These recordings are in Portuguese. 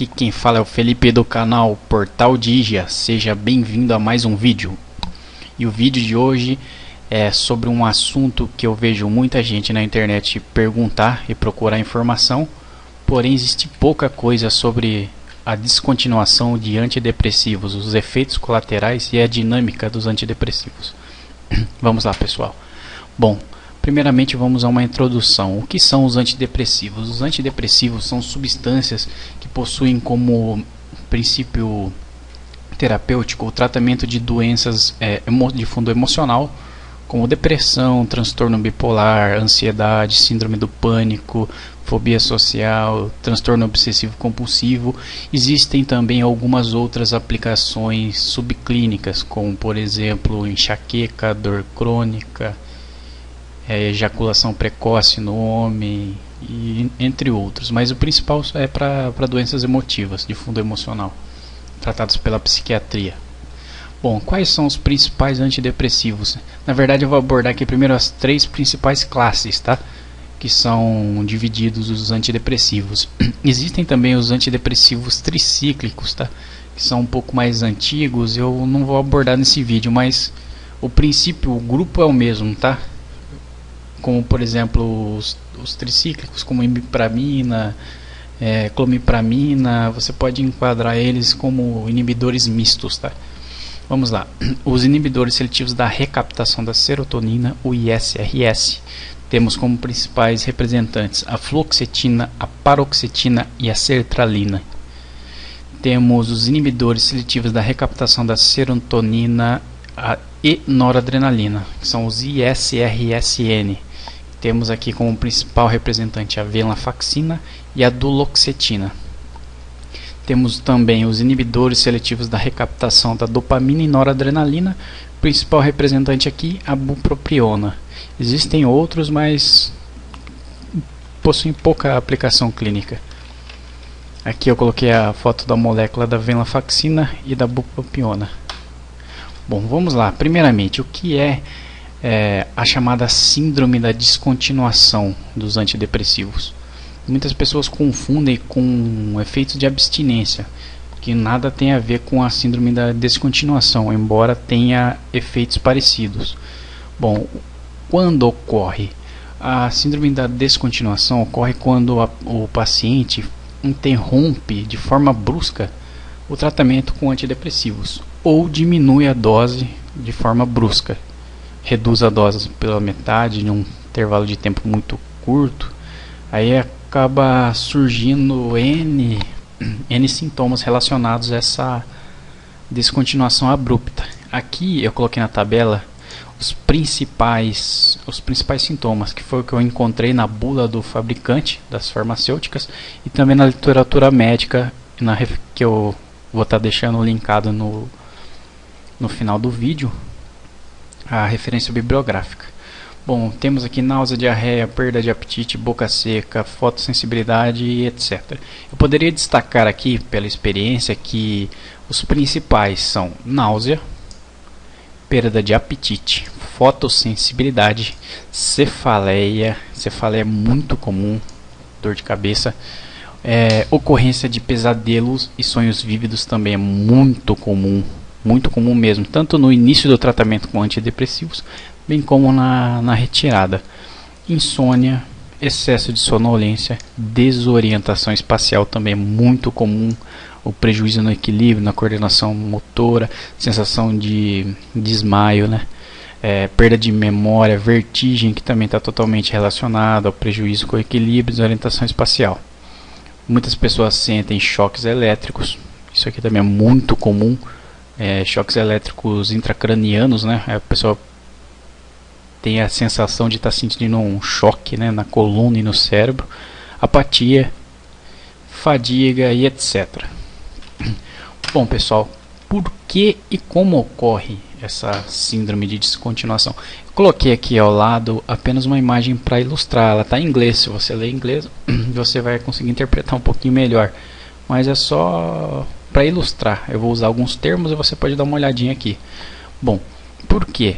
Aqui quem fala é o Felipe do canal Portal Digia. Seja bem-vindo a mais um vídeo. E o vídeo de hoje é sobre um assunto que eu vejo muita gente na internet perguntar e procurar informação, porém existe pouca coisa sobre a descontinuação de antidepressivos, os efeitos colaterais e a dinâmica dos antidepressivos. Vamos lá, pessoal. Bom, primeiramente vamos a uma introdução. O que são os antidepressivos? Os antidepressivos são substâncias que possuem como princípio terapêutico o tratamento de doenças de fundo emocional, como depressão, transtorno bipolar, ansiedade, síndrome do pânico, fobia social, transtorno obsessivo compulsivo. Existem também algumas outras aplicações subclínicas, como por exemplo enxaqueca, dor crônica, ejaculação precoce no homem, e entre outros. Mas o principal é para doenças emotivas de fundo emocional, tratados pela psiquiatria. Bom, quais são os principais antidepressivos? Na verdade eu vou abordar aqui primeiro as três principais classes, tá? Que são divididos os antidepressivos. Existem também os antidepressivos tricíclicos, tá? Que são um pouco mais antigos, eu não vou abordar nesse vídeo, mas o princípio, o grupo é o mesmo, tá? Como por exemplo os tricíclicos, como imipramina, clomipramina, você pode enquadrar eles como inibidores mistos, tá? Vamos lá. Os inibidores seletivos da recaptação da serotonina, o ISRS, temos como principais representantes a fluoxetina, a paroxetina e a sertralina. Temos os inibidores seletivos da recaptação da serotonina e noradrenalina, que são os ISRSN. Temos aqui como principal representante a venlafaxina e a duloxetina. Temos também os inibidores seletivos da recaptação da dopamina e noradrenalina, principal representante aqui a bupropiona. Existem outros, mas possuem pouca aplicação clínica. Aqui eu coloquei a foto da molécula da venlafaxina e da bupropiona. Bom, vamos lá. Primeiramente, o que é a chamada síndrome da descontinuação dos antidepressivos? Muitas pessoas confundem com efeitos de abstinência, que nada tem a ver com a síndrome da descontinuação, embora tenha efeitos parecidos. Bom, quando ocorre? A síndrome da descontinuação ocorre quando o paciente interrompe de forma brusca o tratamento com antidepressivos ou diminui a dose de forma brusca, reduz a dose pela metade em um intervalo de tempo muito curto. Aí acaba surgindo N sintomas relacionados a essa descontinuação abrupta. Aqui eu coloquei na tabela os principais sintomas, que foi o que eu encontrei na bula do fabricante das farmacêuticas e também na literatura médica, que eu vou estar deixando linkado no final do vídeo, a referência bibliográfica. Bom, temos aqui náusea, diarreia, perda de apetite, boca seca, fotossensibilidade e etc. Eu poderia destacar aqui, pela experiência, que os principais são náusea, perda de apetite, fotossensibilidade, cefaleia é muito comum, dor de cabeça, ocorrência de pesadelos e sonhos vívidos também é muito comum mesmo, tanto no início do tratamento com antidepressivos, bem como na retirada. Insônia, excesso de sonolência, desorientação espacial também é muito comum, o prejuízo no equilíbrio, na coordenação motora, sensação de desmaio, né? Perda de memória, vertigem, que também está totalmente relacionado ao prejuízo com o equilíbrio e desorientação espacial. Muitas pessoas sentem choques elétricos, isso aqui também é muito comum, choques elétricos intracranianos, né? A pessoa tem a sensação de estar sentindo um choque, né, na coluna e no cérebro, apatia, fadiga e etc. Bom, pessoal, por que e como ocorre essa síndrome de descontinuação? Eu coloquei aqui ao lado apenas uma imagem para ilustrar. Ela está em inglês, se você ler inglês você vai conseguir interpretar um pouquinho melhor, mas é só para ilustrar. Eu vou usar alguns termos e você pode dar uma olhadinha aqui. Bom, por quê?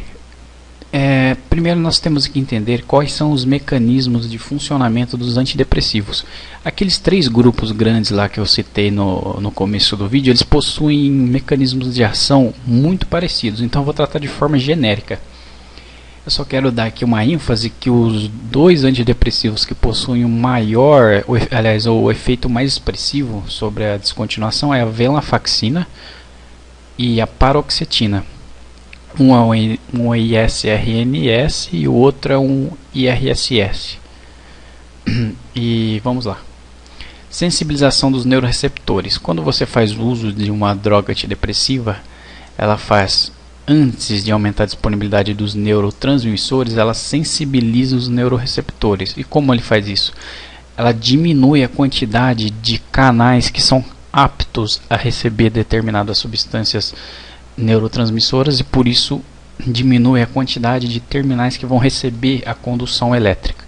Primeiro nós temos que entender quais são os mecanismos de funcionamento dos antidepressivos. Aqueles 3 grupos grandes lá que eu citei no começo do vídeo, eles possuem mecanismos de ação muito parecidos, então eu vou tratar de forma genérica. Eu só quero dar aqui uma ênfase que os 2 antidepressivos que possuem o efeito mais expressivo sobre a descontinuação é a venlafaxina e a paroxetina. Um é um ISRNS e o outro é um IRSS. E vamos lá. Sensibilização dos neuroreceptores. Quando você faz uso de uma droga antidepressiva, ela faz, antes de aumentar a disponibilidade dos neurotransmissores, ela sensibiliza os neuroreceptores. E como ele faz isso? Ela diminui a quantidade de canais que são aptos a receber determinadas substâncias neurotransmissoras e por isso diminui a quantidade de terminais que vão receber a condução elétrica.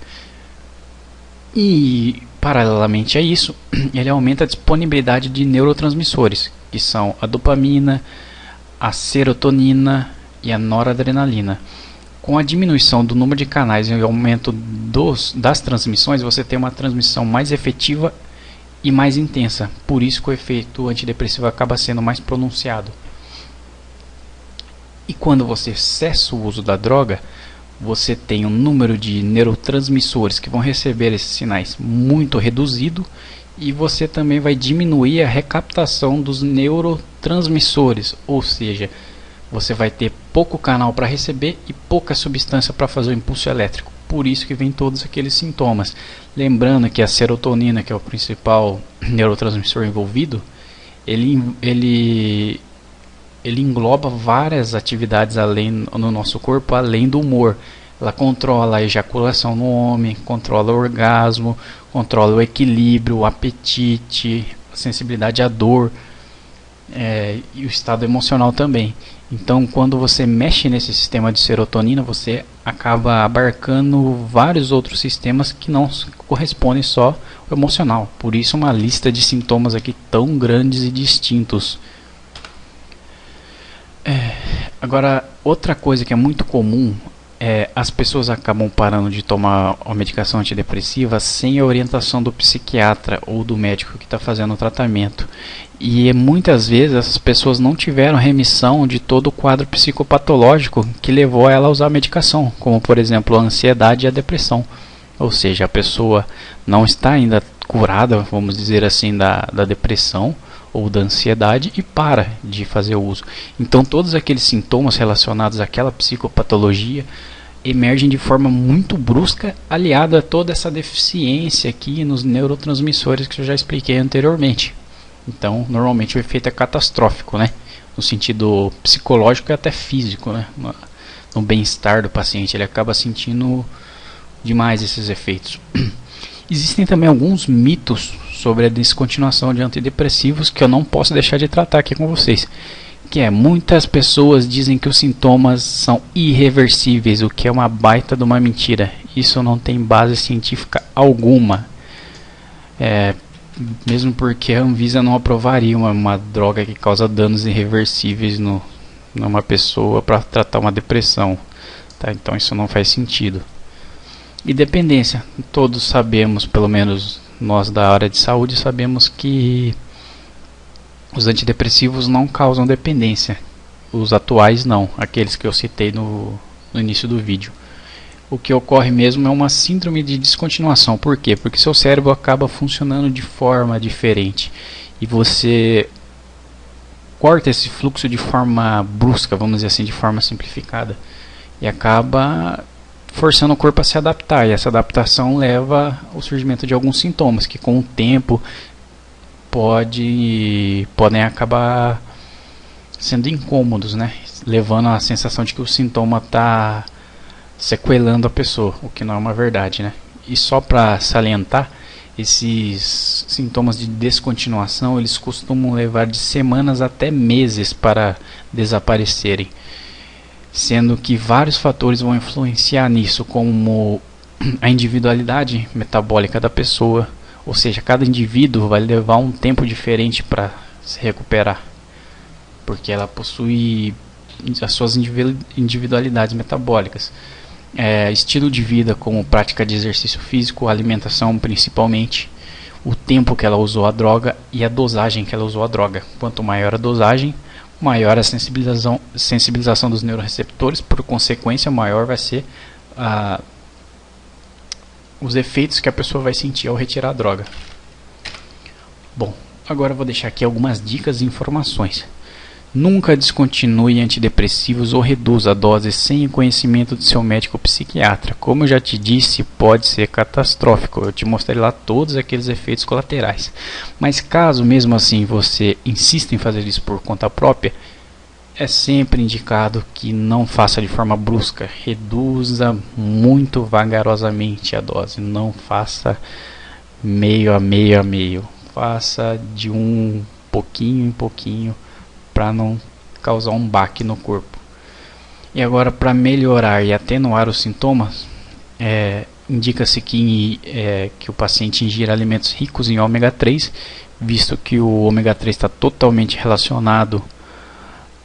E paralelamente a isso, ele aumenta a disponibilidade de neurotransmissores, que são a dopamina, a serotonina e a noradrenalina. Com a diminuição do número de canais e o aumento das transmissões, você tem uma transmissão mais efetiva e mais intensa. Por isso que o efeito antidepressivo acaba sendo mais pronunciado. E quando você cessa o uso da droga, você tem um número de neurotransmissores que vão receber esses sinais muito reduzido e você também vai diminuir a recaptação dos neurotransmissores, ou seja, você vai ter pouco canal para receber e pouca substância para fazer o impulso elétrico. Por isso que vem todos aqueles sintomas. Lembrando que a serotonina, que é o principal neurotransmissor envolvido, ele engloba várias atividades no nosso corpo, além do humor. Ela controla a ejaculação no homem, controla o orgasmo, controla o equilíbrio, o apetite, a sensibilidade à dor e o estado emocional também. Então, quando você mexe nesse sistema de serotonina, você acaba abarcando vários outros sistemas que não correspondem só ao emocional. Por isso, uma lista de sintomas aqui tão grandes e distintos. Agora, outra coisa que é muito comum as pessoas acabam parando de tomar a medicação antidepressiva sem a orientação do psiquiatra ou do médico que está fazendo o tratamento. E muitas vezes essas pessoas não tiveram remissão de todo o quadro psicopatológico que levou ela a usar a medicação, como por exemplo a ansiedade e a depressão. Ou seja, a pessoa não está ainda curada, vamos dizer assim, da depressão ou da ansiedade e para de fazer o uso. Então todos aqueles sintomas relacionados àquela psicopatologia emergem de forma muito brusca, aliado a toda essa deficiência aqui nos neurotransmissores que eu já expliquei anteriormente. Então normalmente o efeito é catastrófico, né? No sentido psicológico e até físico, né? No bem-estar do paciente, ele acaba sentindo demais esses efeitos. Existem também alguns mitos sobre a descontinuação de antidepressivos que eu não posso deixar de tratar aqui com vocês. Muitas pessoas dizem que os sintomas são irreversíveis, o que é uma baita de uma mentira. Isso não tem base científica alguma. Mesmo porque a Anvisa não aprovaria uma droga que causa danos irreversíveis numa pessoa para tratar uma depressão. Tá? Então isso não faz sentido. E dependência, todos sabemos, pelo menos nós da área de saúde sabemos que os antidepressivos não causam dependência. Os atuais não, aqueles que eu citei no início do vídeo. O que ocorre mesmo é uma síndrome de descontinuação. Por quê? Porque seu cérebro acaba funcionando de forma diferente e você corta esse fluxo de forma brusca, vamos dizer assim, de forma simplificada, e acaba forçando o corpo a se adaptar, e essa adaptação leva ao surgimento de alguns sintomas que com o tempo podem acabar sendo incômodos, né? Levando à sensação de que o sintoma está sequelando a pessoa, o que não é uma verdade, né? E só para salientar, esses sintomas de descontinuação eles costumam levar de semanas até meses para desaparecerem, sendo que vários fatores vão influenciar nisso, como a individualidade metabólica da pessoa, ou seja, cada indivíduo vai levar um tempo diferente para se recuperar, porque ela possui as suas individualidades metabólicas. Estilo de vida, como prática de exercício físico, alimentação principalmente, o tempo que ela usou a droga e a dosagem que ela usou a droga. Quanto maior a dosagem, maior a sensibilização dos neuroreceptores, por consequência maior vai ser os efeitos que a pessoa vai sentir ao retirar a droga. Bom, agora eu vou deixar aqui algumas dicas e informações. Nunca descontinue antidepressivos ou reduza a dose sem o conhecimento do seu médico ou psiquiatra. Como eu já te disse, pode ser catastrófico. Eu te mostrei lá todos aqueles efeitos colaterais. Mas caso mesmo assim você insista em fazer isso por conta própria, é sempre indicado que não faça de forma brusca. Reduza muito vagarosamente a dose. Não faça meio a meio a meio. Faça de pouquinho em pouquinho, para não causar um baque no corpo. E agora, para melhorar e atenuar os sintomas, indica-se que o paciente ingira alimentos ricos em ômega 3, visto que o ômega 3 está totalmente relacionado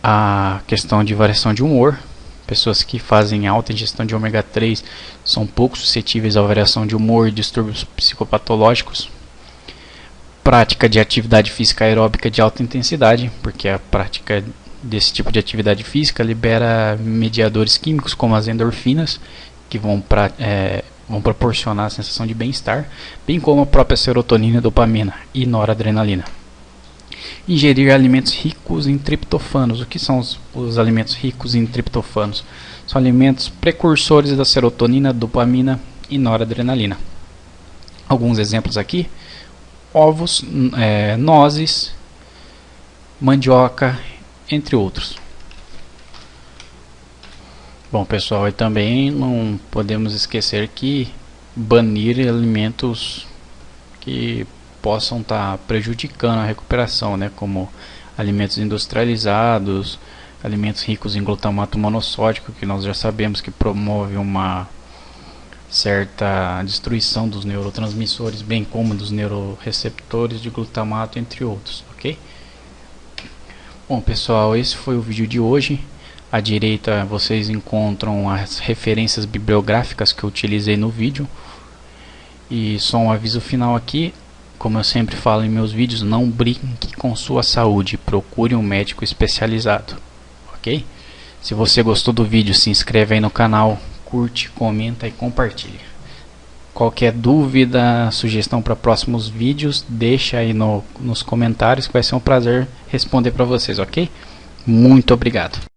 à questão de variação de humor. Pessoas que fazem alta ingestão de ômega 3 são pouco suscetíveis à variação de humor e distúrbios psicopatológicos. Prática de atividade física aeróbica de alta intensidade, porque a prática desse tipo de atividade física libera mediadores químicos como as endorfinas, que vão proporcionar a sensação de bem-estar, bem como a própria serotonina, dopamina e noradrenalina. Ingerir alimentos ricos em triptofanos. O que são os alimentos ricos em triptofanos? São alimentos precursores da serotonina, dopamina e noradrenalina. Alguns exemplos aqui: ovos, nozes, mandioca, entre outros. Bom, pessoal, e também não podemos esquecer que banir alimentos que possam estar prejudicando a recuperação, né, como alimentos industrializados, alimentos ricos em glutamato monossódico, que nós já sabemos que promove uma certa destruição dos neurotransmissores, bem como dos neuroreceptores de glutamato, entre outros, ok? Bom, pessoal, esse foi o vídeo de hoje. À direita vocês encontram as referências bibliográficas que eu utilizei no vídeo. E só um aviso final aqui: como eu sempre falo em meus vídeos, não brinque com sua saúde, procure um médico especializado, ok? Se você gostou do vídeo, se inscreve aí no canal, curte, comenta e compartilha. Qualquer dúvida, sugestão para próximos vídeos, deixa aí nos comentários, que vai ser um prazer responder para vocês, ok? Muito obrigado.